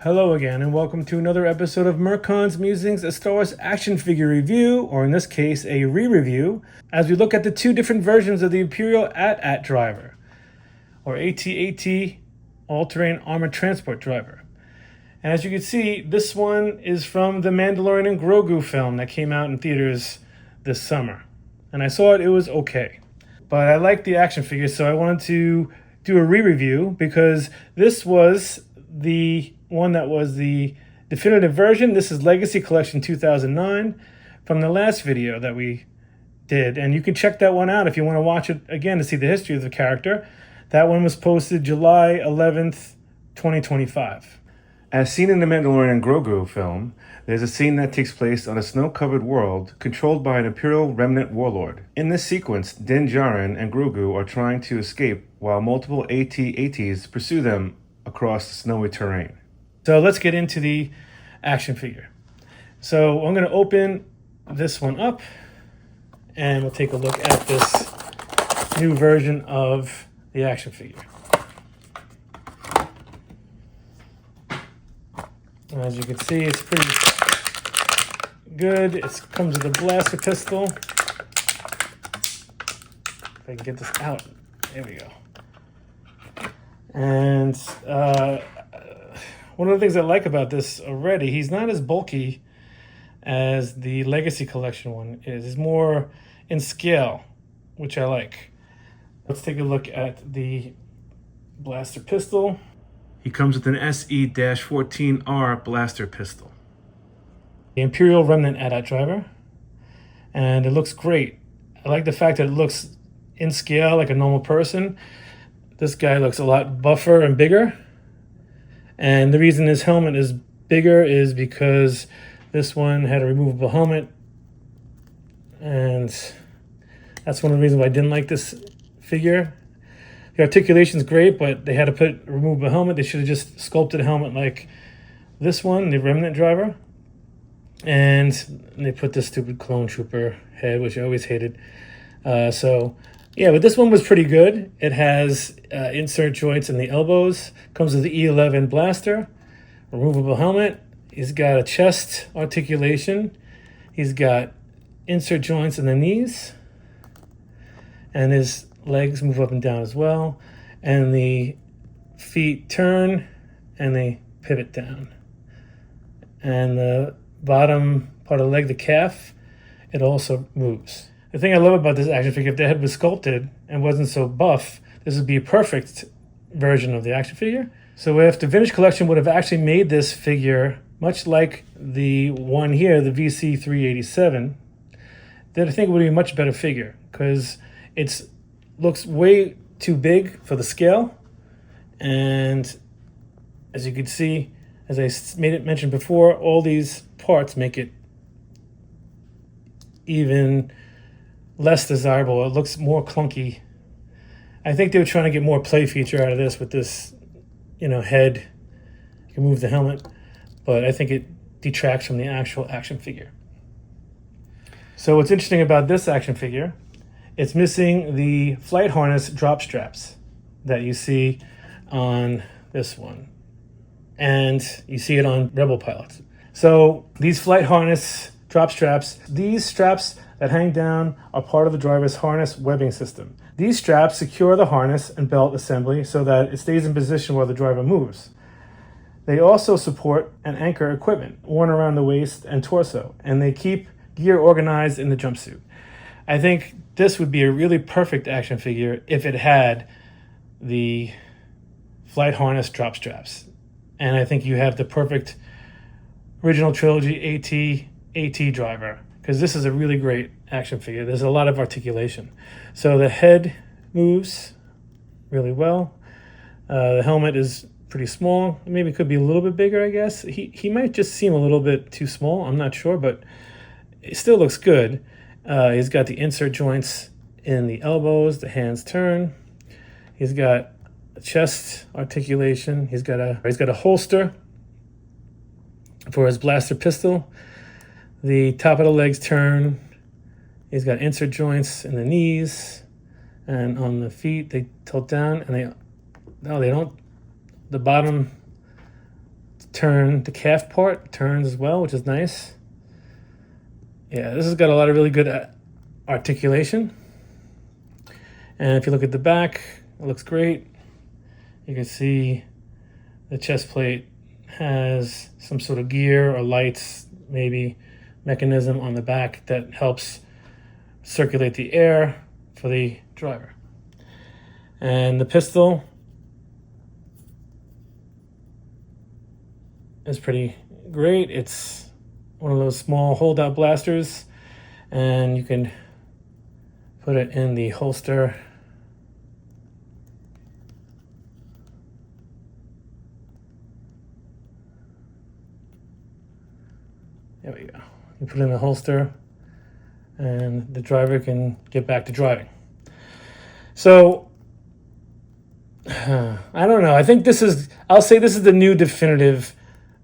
Hello again, and welcome to another episode of Mercon's Musings, a Star Wars action figure review, or in this case, a re-review, as we look at the two different versions of the Imperial AT-AT driver, or AT-AT All-Terrain Armored Transport Driver. And as you can see, this one is from the Mandalorian and Grogu film that came out in theaters this summer. And I saw it, it was okay. But I like the action figure, so I wanted to do a re-review because this was the one that was the definitive version. This is Legacy Collection 2009 from the last video that we did. And you can check that one out if you want to watch it again to see the history of the character. That one was posted July 11th, 2025. As seen in the Mandalorian and Grogu film, there's a scene that takes place on a snow-covered world controlled by an Imperial remnant warlord. In this sequence, Din Djarin and Grogu are trying to escape while multiple AT-ATs pursue them across the snowy terrain. So let's get into the action figure. So I'm going to open this one up and we'll take a look at this new version of the action figure. As you can see, it's pretty good. It comes with a blaster pistol. If I can get this out. There we go. And one of the things I like about this already, he's not as bulky as the Legacy Collection one is. He's more in scale, which I like. Let's take a look at the blaster pistol. He comes with an SE-14R blaster pistol. The Imperial Remnant AT-AT driver. And it looks great. I like the fact that it looks in scale like a normal person. This guy looks a lot buffer and bigger. And the reason his helmet is bigger is because this one had a removable helmet. And that's one of the reasons why I didn't like this figure. The articulation's great, but they had to put a removable helmet. They should have just sculpted a helmet like this one, the Remnant driver. And they put this stupid clone trooper head, which I always hated. Yeah, but this one was pretty good. It has insert joints in the elbows. Comes with the E11 blaster, removable helmet. He's got a chest articulation. He's got insert joints in the knees. And his legs move up and down as well. And the feet turn and they pivot down. And the bottom part of the leg, the calf, it also moves. The thing I love about this action figure, if the head was sculpted and wasn't so buff, this would be a perfect version of the action figure. So if the Vintage Collection would have actually made this figure much like the one here, the VC387, then I think it would be a much better figure because it looks way too big for the scale. And as you can see, as I mentioned before, all these parts make it even less desirable. It looks more clunky. I think they were trying to get more play feature out of this with this, head. You can move the helmet, but I think it detracts from the actual action figure. So what's interesting about this action figure, it's missing the flight harness drop straps that you see on this one. And you see it on Rebel pilots. So these flight harness drop straps, these straps that hang down are part of the driver's harness webbing system. These straps secure the harness and belt assembly so that it stays in position while the driver moves. They also support and anchor equipment worn around the waist and torso, and they keep gear organized in the jumpsuit. I think this would be a really perfect action figure if it had the flight harness drop straps. And I think you have the perfect original trilogy AT driver, because this is a really great action figure. There's a lot of articulation. So the head moves really well. The helmet is pretty small. Maybe it could be a little bit bigger, I guess. He might just seem a little bit too small. I'm not sure, but it still looks good. He's got the insert joints in the elbows. The hands turn. He's got a chest articulation. He's got a holster for his blaster pistol. The top of the legs turn. He's got insert joints in the knees and on the feet. They tilt down and they don't. The bottom turn, the calf part turns as well, which is nice. Yeah, this has got a lot of really good articulation. And if you look at the back, it looks great. You can see the chest plate has some sort of gear or lights, maybe mechanism on the back that helps circulate the air for the driver. And the pistol is pretty great. It's one of those small hold-out blasters, and you can put it in the holster. There we go. You put it in the holster, and the driver can get back to driving. So, I don't know. I think I'll say this is the new definitive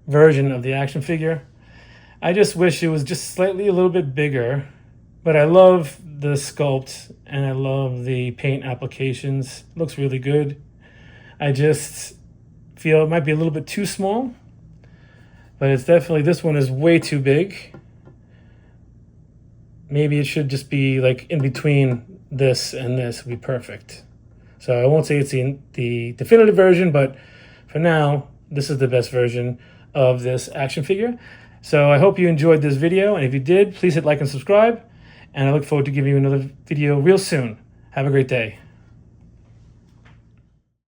version of the action figure. I just wish it was just slightly a little bit bigger, but I love the sculpt and I love the paint applications. It looks really good. I just feel it might be a little bit too small, but it's definitely, this one is way too big. Maybe it should just be like in between this and this would be perfect. So I won't say it's the definitive version, but for now, this is the best version of this action figure. So I hope you enjoyed this video, and if you did, please hit like and subscribe, and I look forward to giving you another video real soon. Have a great day.